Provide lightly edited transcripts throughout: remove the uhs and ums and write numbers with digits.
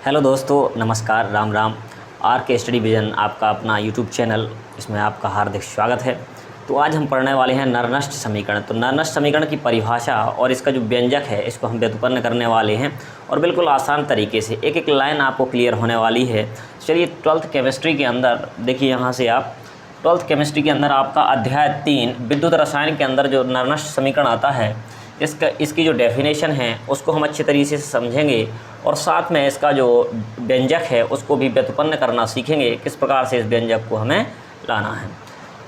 Hello दोस्तों, नमस्कार, Ram Ram. Are के स्टडी विजन आपका अपना यूट्यूब चैनल, इसमें आपका हार्दिक स्वागत है। तो आज हम पढ़ने वाले हैं नरनष्ट समीकरण। तो नरनष्ट समीकरण की परिभाषा और इसका जो व्यंजक है इसको हम व्युत्पन्न करने वाले हैं और बिल्कुल आसान तरीके से एक एक लाइन आपको क्लियर होने वाली है। चलिए, 12th केमिस्ट्री के अंदर देखिए, यहाँ से आप 12th केमिस्ट्री के अंदर आपका अध्याय 3 विद्युत रसायन के अंदर जो नरनष्ट समीकरण आता है इसकी जो डेफिनेशन है उसको हम अच्छे तरीके से समझेंगे और साथ में इसका जो व्यंजक है उसको भी व्युत्पन्न करना सीखेंगे, किस प्रकार से इस व्यंजक को हमें लाना है।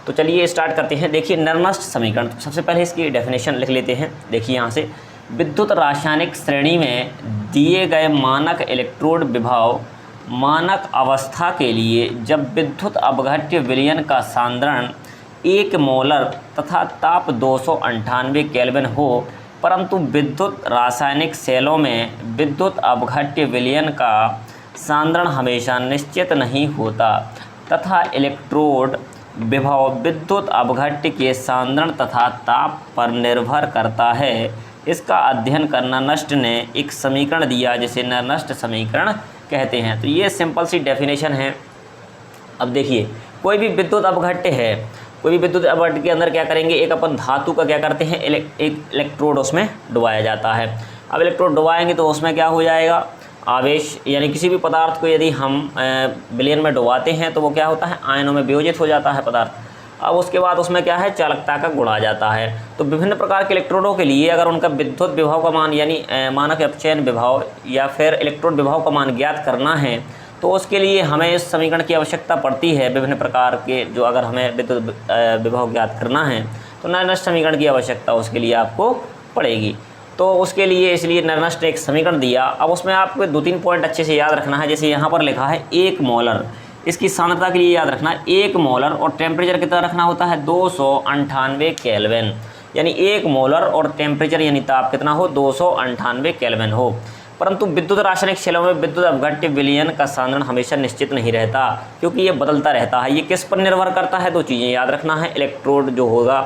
तो चलिए स्टार्ट करते हैं। देखिए, नरनष्ट समीकरण, तो सबसे पहले इसकी डेफिनेशन लिख लेते हैं। देखिए यहाँ से, विद्युत रासायनिक श्रेणी में दिए गए मानक इलेक्ट्रोड विभव मानक अवस्था के लिए जब विद्युत अपघट्य विलयन का सांद्रण 1 मोलर तथा ताप 298 केल्विन हो, परंतु विद्युत रासायनिक सेलों में विद्युत अपघट्य विलयन का सांद्रण हमेशा निश्चित नहीं होता तथा इलेक्ट्रोड विभव विद्युत अपघट्य के सांद्रण तथा ताप पर निर्भर करता है। इसका अध्ययन करना नरनष्ट ने एक समीकरण दिया जिसे नरनष्ट समीकरण कहते हैं। तो ये सिंपल सी डेफिनेशन है। अब देखिए, कोई भी विद्युत अपघट्य है, कोई भी विद्युत अपघट्य के अंदर क्या करेंगे, एक अपन धातु का क्या करते हैं, एक इलेक्ट्रोड उसमें डुबाया जाता है। अब इलेक्ट्रोड डुबाएंगे तो उसमें क्या हो जाएगा, आवेश, यानी किसी भी पदार्थ को यदि हम विलयन में डुबाते हैं तो वो क्या होता है, आयनों में वियोजित हो जाता है पदार्थ। अब उसके बाद उसमें क्या है, चालकता का गुण आ जाता है। तो विभिन्न प्रकार के इलेक्ट्रोडों के लिए अगर उनका विद्युत विभव का मान यानी मानक अपचयन विभव या फिर इलेक्ट्रोड विभव का मान ज्ञात करना है तो उसके लिए हमें इस समीकरण की आवश्यकता पड़ती है। विभिन्न प्रकार के जो अगर हमें विद्युत विभव ज्ञात करना है तो नरनष्ट समीकरण की आवश्यकता उसके लिए आपको पड़ेगी। तो उसके लिए इसलिए नरनष्ट ने एक समीकरण दिया। अब उसमें आपको 2-3 पॉइंट अच्छे से याद रखना है। जैसे यहाँ पर लिखा है 1 मोलर, इसकी सांद्रता के लिए याद रखना है 1 मोलर और टेम्परेचर कितना रखना होता है, 298 केल्विन। यानी 1 मोलर और टेम्परेचर यानी ताप कितना हो, 298 केल्विन हो। परंतु विद्युत रासायनिक सेलों में विद्युत अपघट्य विलयन का सांद्रण हमेशा निश्चित नहीं रहता, क्योंकि ये बदलता रहता है। ये किस पर निर्भर करता है, 2 चीज़ें याद रखना है। इलेक्ट्रोड जो होगा,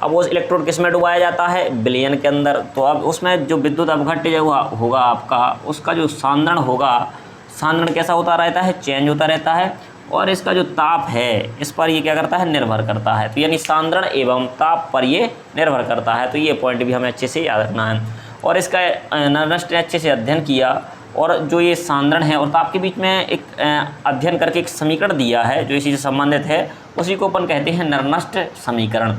अब वो इलेक्ट्रोड किस में डुबाया जाता है, विलयन के अंदर। तो अब उसमें जो विद्युत अपघट्य जो होगा आपका, उसका जो सांद्रण होगा, सांद्रण कैसा होता रहता है, चेंज होता रहता है। और इसका जो ताप है इस पर ये क्या करता है, निर्भर करता है। तो यानी सांद्रण एवं ताप पर ये निर्भर करता है। तो ये पॉइंट भी हमें अच्छे से याद रखना है। और इसका नरनष्ट ने अच्छे से अध्ययन किया और जो ये सांद्रण है और ताप के बीच में एक अध्ययन करके एक समीकरण दिया है जो इसी से संबंधित है, उसी को अपन कहते हैं नरनष्ट समीकरण।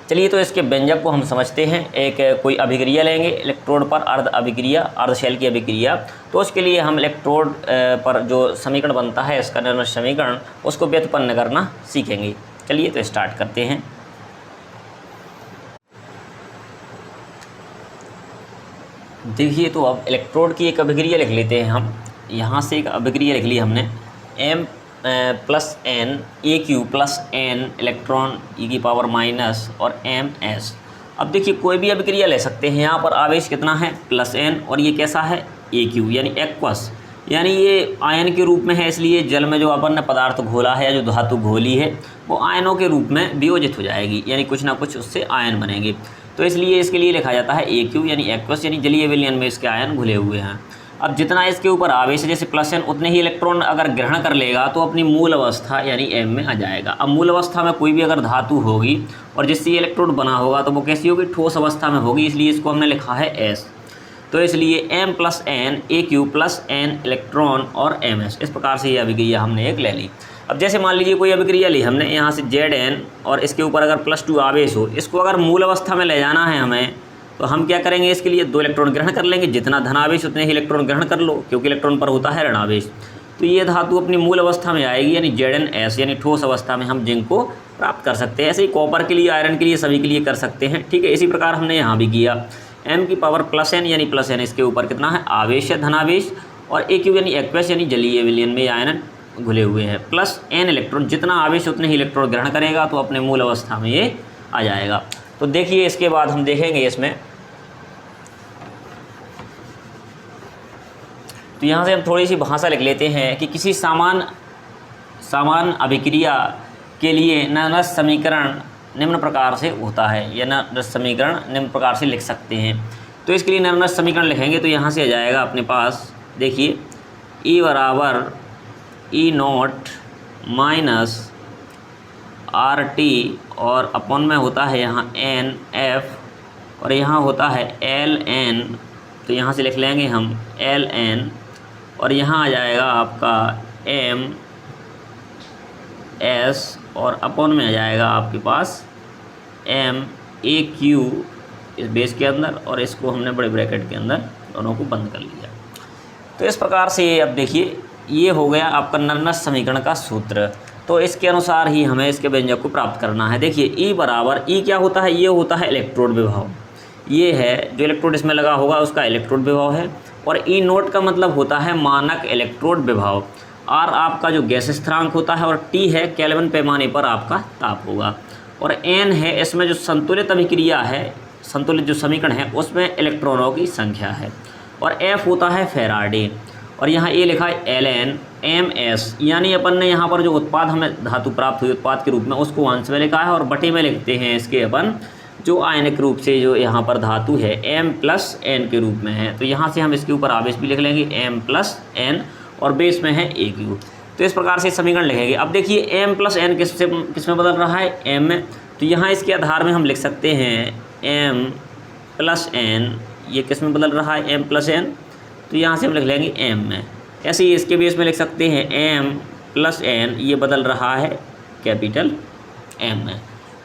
चलिए, तो इसके व्यंजक को हम समझते हैं। एक कोई अभिक्रिया लेंगे इलेक्ट्रोड पर, अर्ध अभिक्रिया, अर्ध शेल की अभिक्रिया। तो उसके लिए हम इलेक्ट्रोड पर जो समीकरण बनता है इसका नरनष्ट समीकरण, उसको व्युत्पन्न करना सीखेंगे। चलिए, तो स्टार्ट करते हैं। देखिए, तो अब इलेक्ट्रोड की एक अभिक्रिया लिख लेते हैं हम। यहाँ से एक अभिक्रिया लिख ली हमने, m plus N A Q plus N electron e की पावर माइनस और ms। अब देखिए, कोई भी अभिक्रिया ले सकते हैं। यहाँ पर आवेश कितना है, प्लस एन, और ये कैसा है, ए क्यू यानी एक्वस, यानी ये आयन के रूप में है। इसलिए जल में जो अपन ने पदार्थ घोला है या जो धातु घोली है वो आयनों के रूप में वियोजित हो जाएगी, यानी कुछ ना कुछ उससे आयन बनेंगे। तो इसलिए इसके लिए लिखा जाता है ए क्यू यानी एक्वस, यानी जलीय विलयन में इसके आयन घुले हुए हैं। अब जितना इसके ऊपर आवेश है जैसे प्लस एन, उतने ही इलेक्ट्रॉन अगर ग्रहण कर लेगा तो अपनी मूल अवस्था यानी एम में आ जाएगा। अब मूल अवस्था में कोई भी अगर धातु होगी और जिससे ये इलेक्ट्रोड बना होगा तो वो कैसी होगी, ठोस अवस्था में होगी, इसलिए इसको हमने लिखा है एस। तो इसलिए m plus N A Q plus N electron और ms, इस प्रकार से ये अभिक्रिया हमने एक ले ली। अब जैसे मान लीजिए कोई अभिक्रिया ली हमने, यहाँ से Zn और इसके ऊपर अगर +2 आवेश हो, इसको अगर मूल अवस्था में ले जाना है हमें, तो हम क्या करेंगे, इसके लिए 2 इलेक्ट्रॉन ग्रहण कर लेंगे। जितना धनावेश उतने ही इलेक्ट्रॉन ग्रहण कर लो, क्योंकि इलेक्ट्रॉन पर होता है ऋणावेश। तो ये धातु अपनी मूल अवस्था में आएगी, यानी ZnS, यानी ठोस अवस्था में हम जिंक को प्राप्त कर सकते हैं। ऐसे ही कॉपर के लिए, आयरन के लिए, सभी के लिए कर सकते हैं। ठीक है, इसी प्रकार हमने यहाँ भी किया। m की पावर प्लस एन यानी प्लस एन, इसके ऊपर कितना है, आवेश है, धनावेश, और ए क्यू यानी एक्वस यानी जलीय विलयन में आयन घुले हुए हैं, प्लस एन इलेक्ट्रॉन, जितना आवेश उतने ही इलेक्ट्रॉन ग्रहण करेगा तो अपने मूल अवस्था में ये आ जाएगा। तो देखिए, इसके बाद हम देखेंगे इसमें, तो यहाँ से हम थोड़ी सी भाषा लिख लेते हैं कि किसी सामान्य अभिक्रिया के लिए नरनष्ट समीकरण निम्न प्रकार से होता है, या नरनष्ट समीकरण निम्न प्रकार से लिख सकते हैं। तो इसके लिए नरनष्ट समीकरण लिखेंगे तो यहाँ से आ जाएगा अपने पास, देखिए ई बराबर E naught minus R T और अपॉन में होता है यहाँ एन एफ और यहाँ होता है एल एन, तो यहाँ से लिख लेंगे हम एल एन और यहाँ आ जाएगा आपका एम एस और अपॉन में आ जाएगा आपके पास एम ए क्यू इस बेस के अंदर और इसको हमने बड़े ब्रैकेट के अंदर दोनों को बंद कर लिया। तो इस प्रकार से अब देखिए ये हो गया आपका नरनस्ट समीकरण का सूत्र। तो इसके अनुसार ही हमें इसके व्यंजक को प्राप्त करना है। देखिए ई बराबर, ई क्या होता है, ये होता है इलेक्ट्रोड विभव, ये है जो इलेक्ट्रोड इसमें लगा होगा उसका इलेक्ट्रोड विभव है। और ई नोट का मतलब होता है मानक इलेक्ट्रोड विभव, आर आपका जो गैस स्थिरांक होता है और टी है केल्विन पैमाने पर आपका ताप होगा और एन है इसमें जो संतुलित अभिक्रिया है, संतुलित जो समीकरण है उसमें इलेक्ट्रॉनों की संख्या है और एफ होता है फैराडे और यहाँ ए लिखा है एल एन एम एस, यानी अपन ने यहाँ पर जो उत्पाद हमें धातु प्राप्त हुई उत्पाद के रूप में उसको अंश में लिखा है और बटे में लिखते हैं इसके अपन जो आयनिक रूप से जो यहाँ पर धातु है m प्लस एन के रूप में है। तो यहाँ से हम इसके ऊपर आवेश भी लिख लेंगे m प्लस एन और बेस में है ए क्यू। तो इस प्रकार से समीकरण लिखेंगे। अब देखिए m प्लस एन किस में बदल रहा है, m में, तो यहाँ इसके आधार में हम लिख सकते हैं m प्लस एन, ये किस में बदल रहा है m प्लस एन, तो यहाँ से हम लिख लेंगे m में। ऐसे ही इसके बेस में लिख सकते हैं m प्लस एन, ये बदल रहा है कैपिटल M में।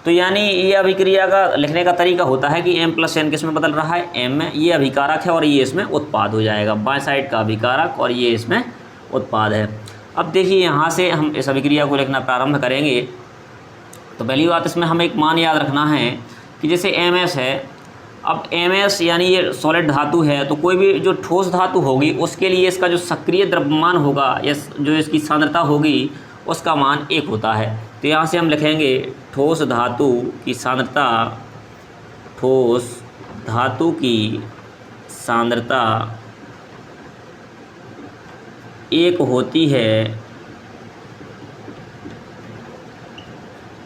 तो यानी ये अभिक्रिया का लिखने का तरीका होता है कि m प्लस एन किस में बदल रहा है, m में, ये अभिकारक है और ये इसमें उत्पाद हो जाएगा, बाएं साइड का अभिकारक और ये इसमें उत्पाद है। अब देखिए यहाँ से हम इस अभिक्रिया को लिखना प्रारंभ करेंगे। तो पहली बात इसमें हमें एक मान याद रखना है कि जैसे ms है, अब ms यानी ये सॉलिड धातु है, तो कोई भी जो ठोस धातु होगी उसके लिए इसका जो सक्रिय द्रव्यमान होगा या जो इसकी सांद्रता होगी उसका मान 1 होता है। तो यहाँ से हम लिखेंगे ठोस धातु की सांद्रता, ठोस धातु की सांद्रता 1 होती है।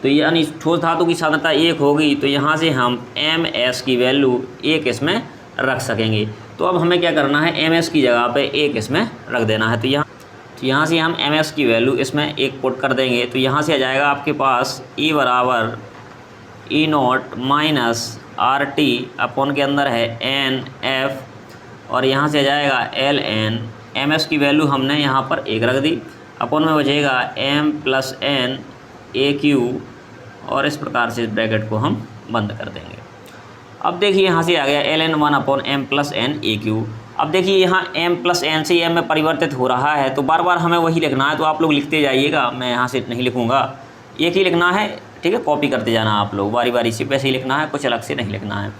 तो यानी ठोस धातु की सांद्रता 1 होगी, तो यहाँ से हम ms की वैल्यू 1 इसमें रख सकेंगे। तो अब हमें क्या करना है, ms की जगह पे 1 इसमें रख देना है। तो यहाँ से हम ms की वैल्यू इसमें 1 पुट कर देंगे। तो यहाँ से आ जाएगा आपके पास E बराबर E naught minus R T upon के अंदर है एन एफ और यहाँ से आ जाएगा एल एन। ms की वैल्यू हमने यहाँ पर 1 रख दी, अपॉन में बचेगा m plus N A Q और इस प्रकार से इस ब्रैकेट को हम बंद कर देंगे। अब देखिए यहाँ से आ गया L N 1 upon M plus N A Q. अब देखिए यहाँ m प्लस एन से m में परिवर्तित हो रहा है, तो बार बार हमें वही लिखना है। तो आप लोग लिखते जाइएगा, मैं यहाँ से नहीं लिखूँगा, एक ही लिखना है, ठीक है, कॉपी करते जाना आप लोग बारी बारी से, वैसे ही लिखना है, कुछ अलग से नहीं लिखना है।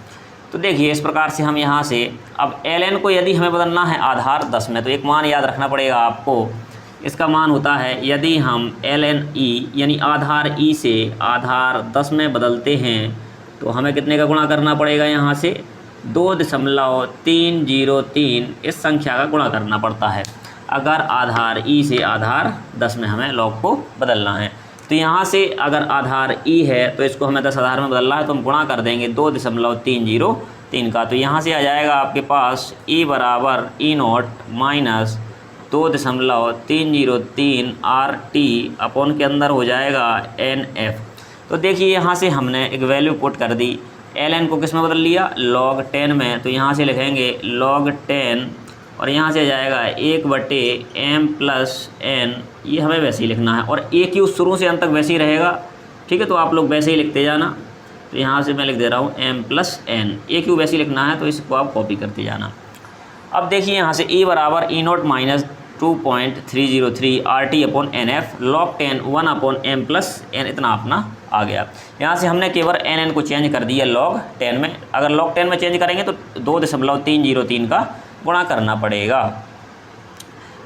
तो देखिए इस प्रकार से हम यहाँ से अब एल को यदि हमें बदलना है आधार 10 में, तो एक मान याद रखना पड़ेगा आपको। इसका मान होता है यदि हम ln e यानी आधार e से आधार 10 में बदलते हैं तो हमें कितने का गुणा करना पड़ेगा, यहाँ से 2.303 इस संख्या का गुणा करना पड़ता है अगर आधार e से आधार 10 में हमें लॉग को बदलना है। तो यहाँ से अगर आधार e है तो इसको हमें 10 आधार में बदलना है, तो हम गुणा कर देंगे 2.303 का। तो यहाँ से आ जाएगा आपके पास e बराबर E naught minus 2.303 R T upon के अंदर हो जाएगा एन एफ। तो देखिए यहाँ से हमने एक वैल्यू पुट कर दी, एल एन को किस में बदल लिया, log 10 में। तो यहाँ से लिखेंगे log 10 और यहाँ से आ जाएगा 1/m प्लस n, ये हमें वैसे ही लिखना है। और ए क्यू शुरू से अंत तक वैसे ही रहेगा, ठीक है, तो आप लोग वैसे ही लिखते जाना। तो यहाँ से मैं लिख दे रहा हूँ m plus N, A Q वैसे ही लिखना है, तो इसको आप कॉपी करते जाना। अब देखिए यहाँ से e बराबर E naught minus 2.303 R T upon N F log 10 1 upon m plus n, इतना अपना आ गया। यहाँ से हमने केवल एन को चेंज कर दिया log 10 में। अगर log 10 में चेंज करेंगे तो 2.303 का गुणा करना पड़ेगा।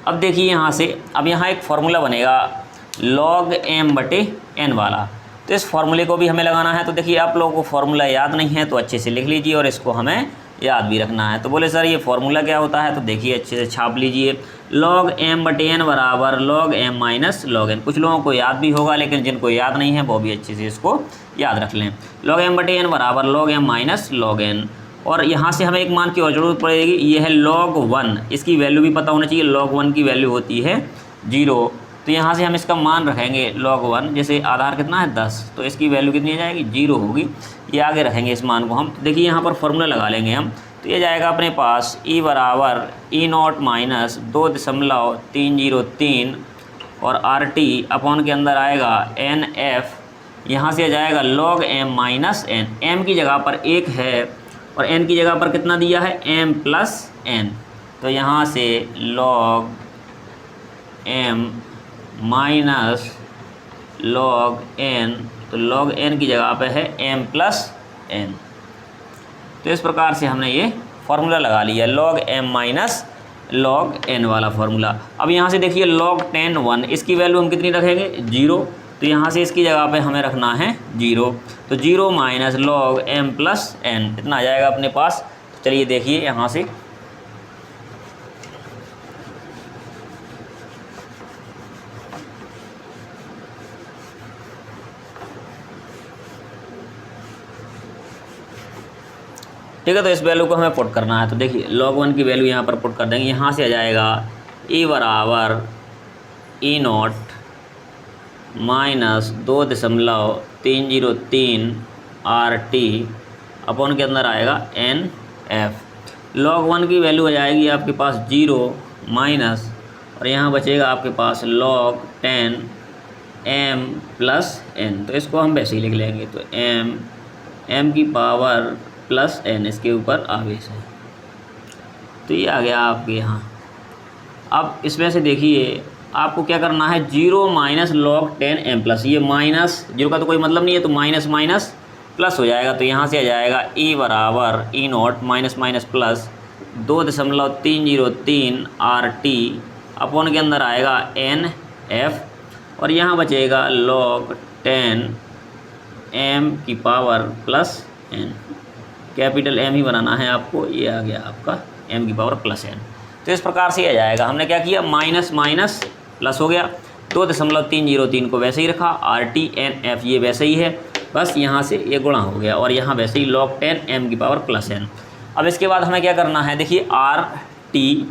अब देखिए यहाँ से अब यहाँ एक फार्मूला बनेगा log m/n वाला, तो इस फार्मूले को भी हमें लगाना है। तो देखिए आप लोगों को फार्मूला याद नहीं है तो अच्छे से लिख लीजिए और इसको हमें याद भी रखना है। तो बोले सर ये फार्मूला क्या होता है, तो देखिए अच्छे से छाप लीजिए, log m/n बराबर log m minus log n। कुछ लोगों को याद भी होगा, लेकिन जिनको याद नहीं है वो भी अच्छे से इसको याद रख लें। log m/n बराबर log m minus log n और यहाँ से हमें एक मान की और जरूरत पड़ेगी, ये है log 1, इसकी वैल्यू भी पता होना चाहिए। log 1 की वैल्यू होती है 0। तो यहाँ से हम इसका मान रखेंगे log 1, जैसे आधार कितना है 10, तो इसकी वैल्यू कितनी आ जाएगी 0 होगी। ये आगे रखेंगे इस मान को हम। देखिए यहाँ पर फॉर्मूला लगा लेंगे हम, तो ये जाएगा अपने पास E बराबर E0 माइनस 2.303 और RT अपॉन के अंदर आएगा NF, यहाँ से आ जाएगा log m minus n। m की जगह पर 1 है और n की जगह पर कितना दिया है m प्लस n, तो यहाँ से log m minus log n, तो log n की जगह पे है m प्लस n। तो इस प्रकार से हमने ये फार्मूला लगा लिया, log m minus log n वाला फार्मूला। अब यहाँ से देखिए log 10 1, इसकी वैल्यू हम कितनी रखेंगे 0, तो यहाँ से इसकी जगह पे हमें रखना है 0, तो 0 minus log m plus n इतना आ जाएगा अपने पास। तो चलिए देखिए यहाँ से, ठीक है। तो इस वैल्यू को हमें पुट करना है, तो देखिए log 1 की वैल्यू यहाँ पर पुट कर देंगे। यहाँ से आ जाएगा E बराबर E0 माइनस 2.303 RT अपॉन के अंदर आएगा NF। log 1 की वैल्यू आ जाएगी आपके पास 0 माइनस, और यहाँ बचेगा आपके पास log 10 m प्लस n, तो इसको हम वैसे ही लिख लेंगे, तो m की पावर प्लस n, इसके ऊपर आवेश है। तो ये आ गया आपके यहाँ। अब इसमें से देखिए आपको क्या करना है, 0 माइनस log 10 m प्लस, ये माइनस 0 का तो कोई मतलब नहीं है, तो माइनस माइनस प्लस हो जाएगा। तो यहाँ से आ जाएगा E बराबर E0 minus minus plus 2.303 RT upon के अंदर आएगा NF, और यहाँ बचेगा log 10 m की power plus n, capital M ही बनाना है आपको। ये आ गया आपका m की पावर प्लस n। तो इस प्रकार से आ जाएगा। हमने क्या किया, माइनस माइनस प्लस हो गया, 2.303 को वैसे ही रखा, RT NF ये वैसे ही है, बस यहाँ से ये गुणा हो गया, और यहाँ वैसे ही log 10 m की पावर प्लस n। अब इसके बाद हमें क्या करना है, देखिए RT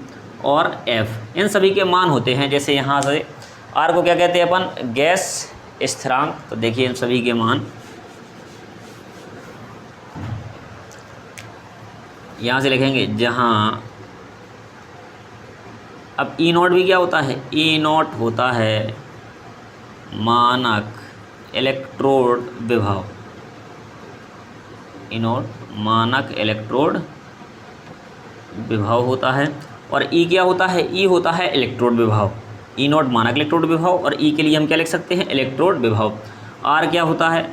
और F इन सभी के मान होते हैं, जैसे यहाँ से R को क्या कहते हैं अपन, गैस स्थिरांक। तो देखिए इन सभी के मान यहाँ से लिखेंगे, जहाँ अब E0 भी क्या होता है, E0 होता है मानक इलेक्ट्रोड विभव, E0 मानक इलेक्ट्रोड विभव होता है, और E क्या होता है, E होता है इलेक्ट्रोड विभव। E0 मानक इलेक्ट्रोड विभव, और E के लिए हम क्या लिख सकते हैं, इलेक्ट्रोड विभव। R क्या होता है,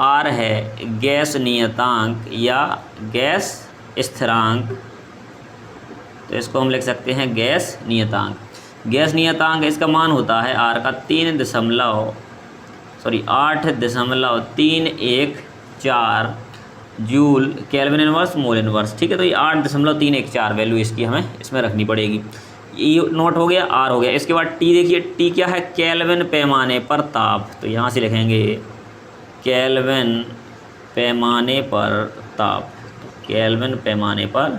R है गैस नियतांक या गैस स्थिरांक, तो इसको हम लिख सकते हैं गैस नियतांक। गैस नियतांक इसका मान होता है R का 8.314 joule kelvin inverse mole inverse, ठीक है। तो ये 8.314 वैल्यू इसकी हमें इसमें रखनी पड़ेगी। E0 हो गया, R हो गया। इसके बाद T देखिए, T क्या है, केल्विन पैमाने पर ताप, तो यहाँ से लिखेंगे केल्विन पैमाने पर ताप, केल्विन पैमाने पर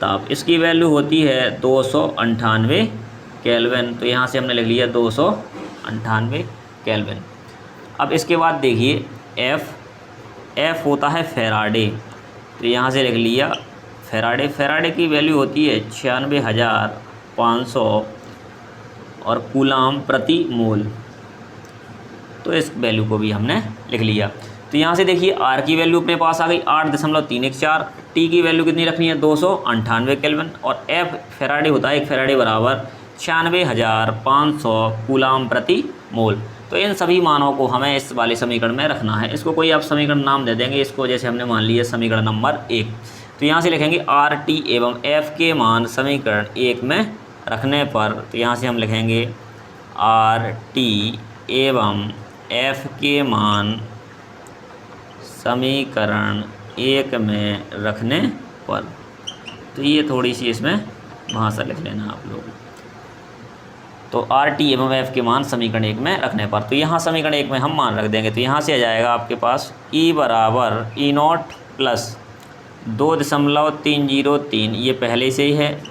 ताप। इसकी वैल्यू होती है 298 केल्विन, तो यहाँ से हमने लिख लिया 298 केल्विन। अब इसके बाद देखिए F होता है फैराडे, तो यहाँ से लिख लिया फैराडे की वैल्यू होती है 96,500 और कूलाम प्रति मोल, तो इस वैल्यू को भी हमने लिख लिया। तो यहाँ से देखिए R की वैल्यू अपने पास आ गई 8.314, T की वैल्यू कितनी रखनी है 298 केल्विन, और F फैराडे होता है, एक फैराडे बराबर 96,500 कूलाम प्रति मोल। तो इन सभी मानों को हमें इस वाले समीकरण में रखना है। इसको कोई आप समीकरण नाम दे देंगे, इसको जैसे हमने मान लिया समीकरण नंबर 1। तो यहाँ से लिखेंगे RT एवं F के मान समीकरण 1 में रखने पर, तो यहाँ से हम लिखेंगे RT एवं F के मान समीकरण 1 में रखने पर। तो ये थोड़ी सी इसमें भाषा लिख लेना आप लोग। तो RT एवं F के मान समीकरण 1 में रखने पर, तो यहाँ समीकरण 1 में हम मान रख देंगे। तो यहाँ से आ जाएगा आपके पास E बराबर E0 प्लस 2.303 ये पहले से ही है।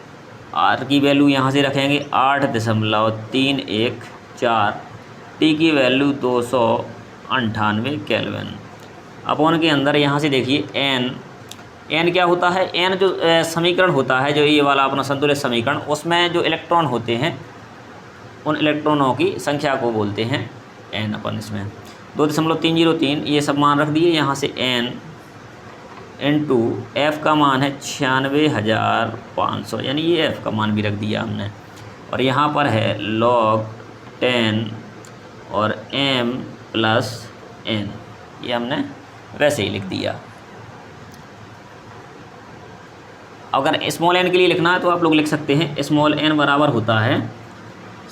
आर की वैल्यू यहाँ से रखेंगे 8.314। टी की वैल्यू 298 केल्विन। अपॉन के अंदर यहाँ से देखिए एन क्या होता है। एन जो समीकरण होता है, जो ये वाला अपना संतुलित समीकरण, उसमें जो इलेक्ट्रॉन होते हैं उन इलेक्ट्रॉनों की संख्या को बोलते हैं एन। अपन इसमें 2.303 ये सब मान रख दिए। यहाँ से एन इंटू एफ़ का मान है 96,500, यानी ये एफ़ का मान भी रख दिया हमने। और यहाँ पर है log 10 और m प्लस n, ये हमने वैसे ही लिख दिया। अगर स्मॉल n के लिए लिखना है तो आप लोग लिख सकते हैं स्मॉल n बराबर होता है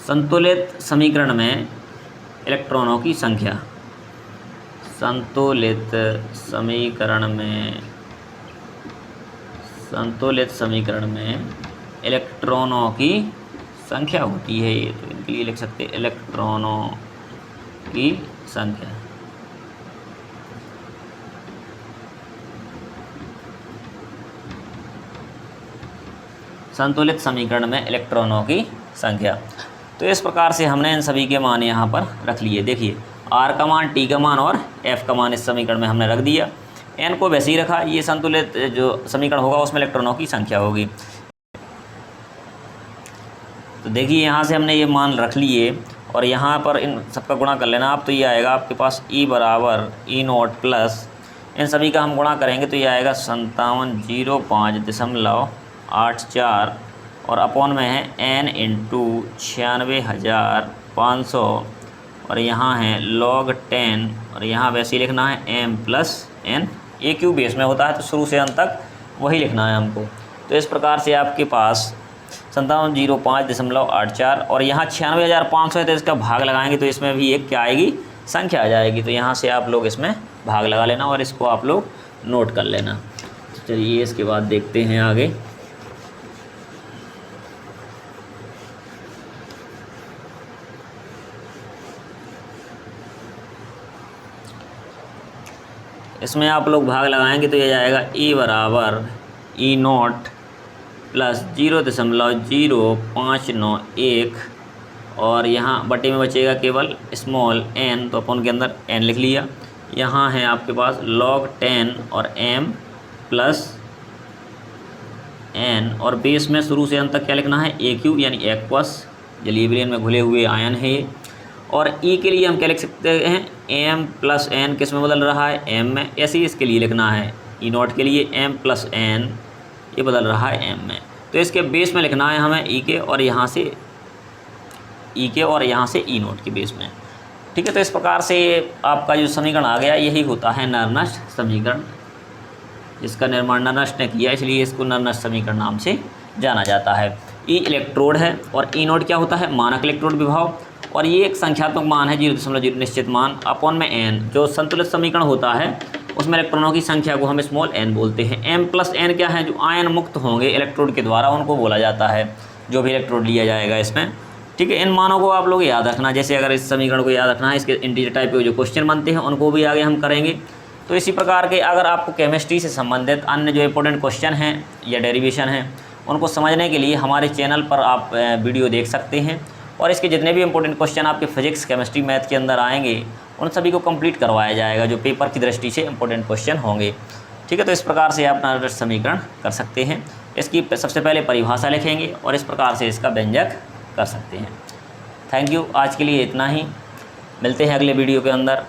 संतुलित समीकरण में इलेक्ट्रॉनों की संख्या। संतुलित समीकरण में इलेक्ट्रॉनों की संख्या होती है ये, तो इनके लिए लिख सकते हैं इलेक्ट्रॉनों की संख्या। संतुलित समीकरण में इलेक्ट्रॉनों की संख्या। तो इस प्रकार से हमने इन सभी के मान यहाँ पर रख लिए। देखिए आर का मान, टी का मान और एफ का मान इस समीकरण में हमने रख दिया। एन को वैसे ही रखा। ये संतुलित जो समीकरण होगा उसमें इलेक्ट्रॉनों की संख्या होगी। तो देखिए यहाँ से हमने ये मान रख लिए और यहाँ पर इन सबका गुणा कर लेना आप। तो ये आएगा आपके पास E बराबर E0 प्लस इन सभी का हम गुणा करेंगे तो ये आएगा 5705.84 और अपॉन में है n इंटू 96,500 और यहाँ है log 10 और यहाँ वैसे ही लिखना है m प्लस n। ए क्यू बेस में होता है तो शुरू से अंत तक वही लिखना है हमको। तो इस प्रकार से आपके पास 5705.84 और यहाँ 96,500 है तो इसका भाग लगाएंगे तो इसमें भी एक क्या आएगी, संख्या आ जाएगी। तो यहाँ से आप लोग इसमें भाग लगा लेना और इसको आप लोग नोट कर लेना। तो चलिए इसके बाद देखते हैं आगे। इसमें आप लोग भाग लगाएंगे तो ये जाएगा E बराबर E0 प्लस 0.0591 और यहाँ बटे में बचेगा केवल स्मॉल n, तो अपन के अंदर n लिख लिया। यहाँ है आपके पास log 10 और m प्लस n और बेस में शुरू से अंत तक क्या लिखना है, AQ यानी एक्वस, जलीय में घुले हुए आयन है ये। और E के लिए हम क्या लिख सकते हैं, m प्लस n किस में बदल रहा है, m में। ऐसे ही इसके लिए लिखना है E0 के लिए m प्लस n ये बदल रहा है m में। तो इसके बेस में लिखना है हमें E के और यहाँ से E0 के बेस में। ठीक है। तो इस प्रकार से आपका जो समीकरण आ गया यही होता है नरनस्ट समीकरण, जिसका निर्माण नरनस्ट ने किया, इसलिए इसको नरनस्ट समीकरण नाम से जाना जाता है। E इलेक्ट्रोड है और E0 क्या होता है, मानक इलेक्ट्रोड विभव, और ये एक संख्यात्मक मान है 0.0 निश्चित मान अपॉन में n। जो संतुलित समीकरण होता है उसमें इलेक्ट्रॉनों की संख्या को हम स्मॉल n बोलते हैं। m प्लस n क्या है, जो आयन मुक्त होंगे इलेक्ट्रोड के द्वारा उनको बोला जाता है, जो भी इलेक्ट्रोड लिया जाएगा इसमें। ठीक है। इन मानों को आप लोग याद रखना। जैसे अगर इस समीकरण को याद रखना है, इसके इंटीजर टाइप के जो क्वेश्चन बनते हैं उनको भी आगे हम करेंगे। तो इसी प्रकार के अगर आपको केमिस्ट्री से संबंधित अन्य जो इंपॉर्टेंट क्वेश्चन हैं या डेरिवेशन हैं उनको समझने के लिए हमारे चैनल पर आप वीडियो देख सकते हैं। और इसके जितने भी इंपॉर्टेंट क्वेश्चन आपके फिजिक्स, केमिस्ट्री, मैथ के अंदर आएंगे उन सभी को कंप्लीट करवाया जाएगा, जो पेपर की दृष्टि से इंपॉर्टेंट क्वेश्चन होंगे। ठीक है। तो इस प्रकार से आप नरनस्ट समीकरण कर सकते हैं। इसकी सबसे पहले परिभाषा लिखेंगे और इस प्रकार से इसका व्यंजक कर सकते हैं। Thank you. आज के लिए इतना ही, मिलते हैं अगले वीडियो के अंदर।